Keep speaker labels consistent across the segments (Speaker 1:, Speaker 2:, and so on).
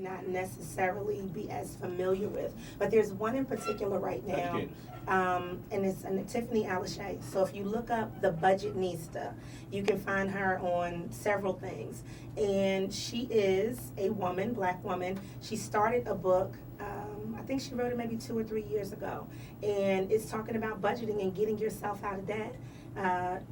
Speaker 1: not necessarily be as familiar with. But there's one in particular right now, and it's Tiffany Aliche. So if you look up The Budgetnista, you can find her on several things. And she is a woman, black woman. She started a book. I think she wrote it maybe 2 or 3 years ago, and it's talking about budgeting and getting yourself out of debt.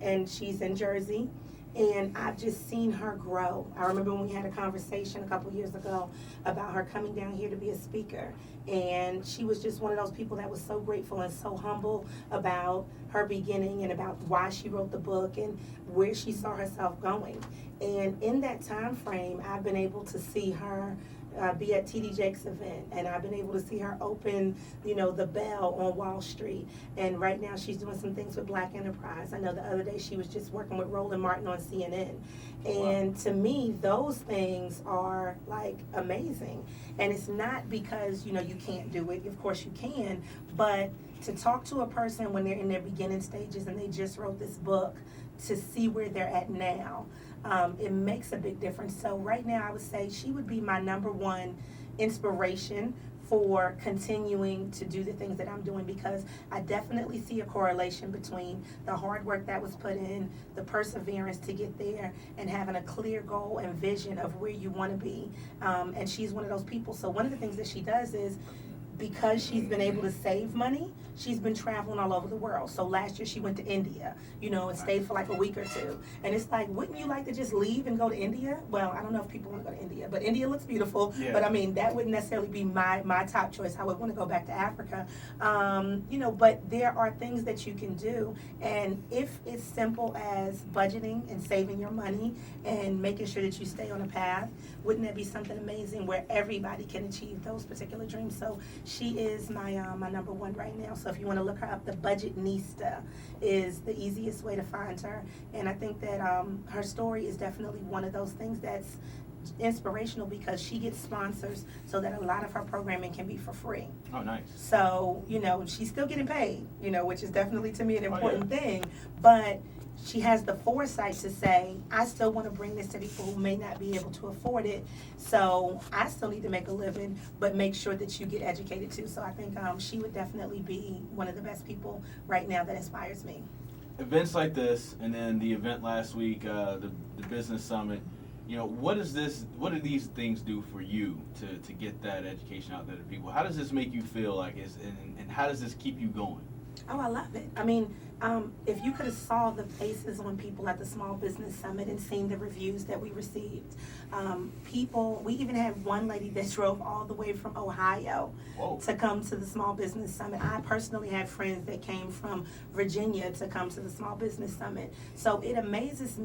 Speaker 1: And she's in Jersey, and I've just seen her grow. I remember when we had a conversation a couple years ago about her coming down here to be a speaker, and she was just one of those people that was so grateful and so humble about her beginning and about why she wrote the book and where she saw herself going. And in that time frame, I've been able to see her be at TD Jakes' event, and I've been able to see her open, the Bell on Wall Street. And right now she's doing some things with Black Enterprise. I know the other day she was just working with Roland Martin on CNN. And to me, those things are like amazing. And it's not because, you can't do it. Of course you can, but to talk to a person when they're in their beginning stages and they just wrote this book, to see where they're at now, it makes a big difference. So right now I would say she would be my number one inspiration for continuing to do the things that I'm doing, because I definitely see a correlation between the hard work that was put in, the perseverance to get there, and having a clear goal and vision of where you want to be. And she's one of those people. So one of the things that she does is, because she's been able to save money, she's been traveling all over the world. So last year she went to India, and stayed for like a week or two. And it's like, wouldn't you like to just leave and go to India? Well, I don't know if people want to go to India, but India looks beautiful. Yeah. But I mean, that wouldn't necessarily be my top choice. I would want to go back to Africa. But there are things that you can do. And if it's simple as budgeting and saving your money and making sure that you stay on a path, wouldn't that be something amazing where everybody can achieve those particular dreams? So she is my number one right now. So if you want to look her up, The Budgetnista is the easiest way to find her. And I think that her story is definitely one of those things that's inspirational, because she gets sponsors so that a lot of her programming can be for free.
Speaker 2: Oh, nice.
Speaker 1: So, she's still getting paid, which is definitely to me an important thing. But she has the foresight to say, I still want to bring this to people who may not be able to afford it. So I still need to make a living, but make sure that you get educated too. So I think she would definitely be one of the best people right now that inspires me.
Speaker 2: Events like this, and then the event last week, the business summit, what do these things do for you to get that education out there to people? How does this make you feel like, and how does this keep you going?
Speaker 1: Oh, I love it. I mean, if you could have saw the faces on people at the Small Business Summit and seen the reviews that we received. We even had one lady that drove all the way from Ohio to come to the Small Business Summit. I personally had friends that came from Virginia to come to the Small Business Summit. So it amazes me